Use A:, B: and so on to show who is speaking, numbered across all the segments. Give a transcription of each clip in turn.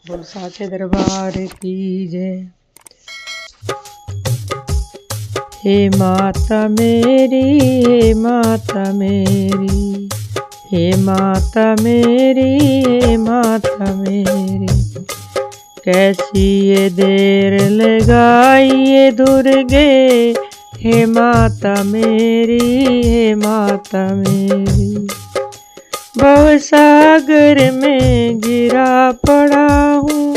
A: बोल साचे दरबार की जय। हे माता मेरी, हे माता मेरी, हे माता मेरी, हे माता मेरी, कैसी ये देर लगाई ये दुर्गे। हे माता मेरी, हे माता मेरी, भवसागर में गिरा पड़ा हूँ,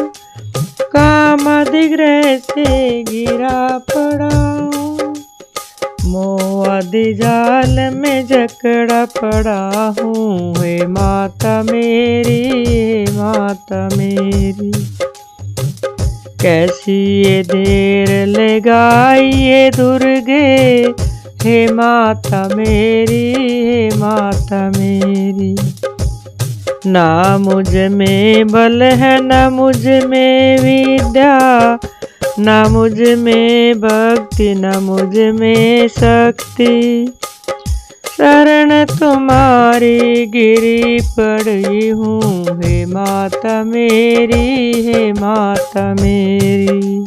A: कामादिग्रह से गिरा पड़ा हूँ, मोहादि जाल में जकड़ा पड़ा हूँ। हे माता मेरी, हे माता मेरी, कैसी ये देर लगाई ये दुर्गे। हे माता मेरी, हे माता मेरी, ना मुझ में बल है ना मुझ में विद्या, ना मुझ में भक्ति ना मुझ में शक्ति, शरण तुम्हारी गिरी पड़ी हूँ। हे माता मेरी, हे माता मेरी,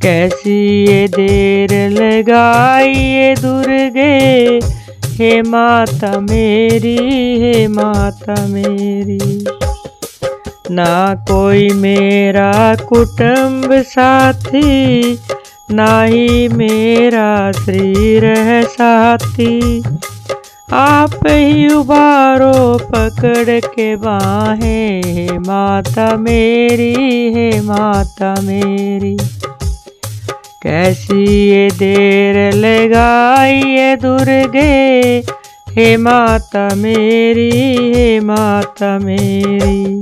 A: कैसी ये देर लगाई ये दुर्गे। हे माता मेरी, हे माता मेरी, ना कोई मेरा कुटुंब साथी, ना ही मेरा शरीर है साथी, आप ही उबारो पकड़ के बाहें। हे माता मेरी, हे माता मेरी, कैसी ये देर लगाई ये दुर्गे। हे माता मेरी, हे माता मेरी,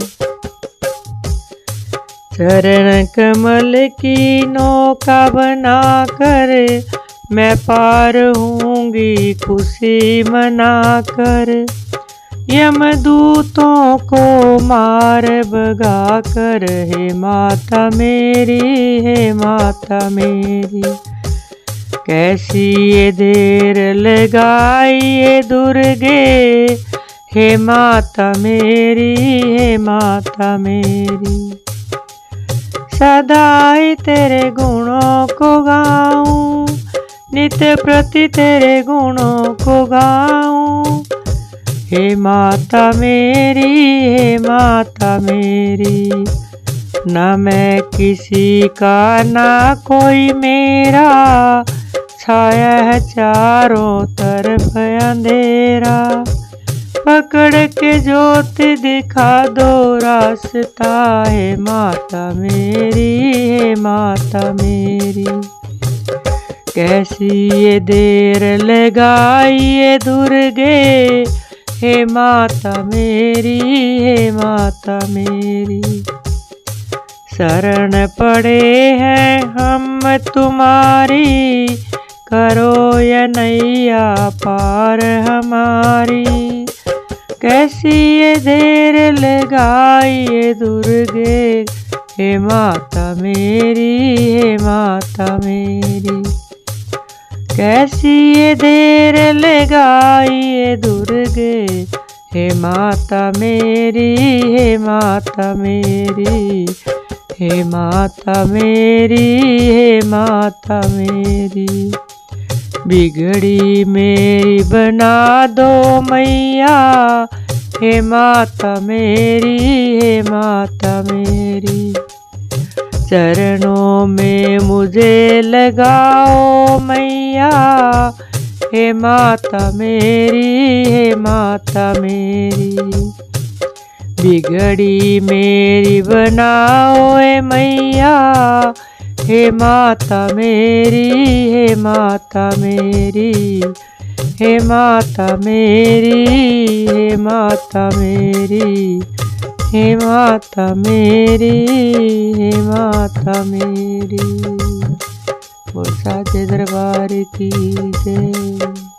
A: चरण कमल की नौका बना कर मैं पार होंगी खुशी मना कर, यमदूतों को मार भगा कर। हे माता मेरी, हे माता मेरी, कैसी ये देर लगाई ये दुर्गे। हे माता मेरी, हे माता मेरी, सदा ही तेरे गुणों को गाऊं, नित्य प्रति तेरे गुणों को गाऊं। हे माता मेरी, हे माता मेरी, न मैं किसी का ना कोई मेरा, छाया है चारों तरफ अंधेरा, पकड़ के ज्योति दिखा दो रास्ता। हे माता मेरी, हे माता मेरी, कैसी ये देर लगाई ये दुर्गे। हे माता मेरी, हे माता मेरी, शरण पड़े हैं हम तुम्हारी, करो या नैया पार हमारी। कैसी ये देर लगाई ये दुर्गे। हे माता मेरी, हे माता मेरी, कैसी ये देर लगाई ये दुर्गे। हे माता मेरी, हे माता मेरी, हे माता मेरी, हे माता मेरी, बिगड़ी मेरी बना दो मैया। हे माता मेरी, हे माता मेरी, चरणों में मुझे लगाओ मैया। हे माता मेरी, हे माता मेरी, बिगड़ी मेरी बनाओ ए मैया। हे माता मेरी, हे माता मेरी, हे माता मेरी, हे माता मेरी, हे माता मेरी, हे माता मेरी, बोल साचे दरबार की जय।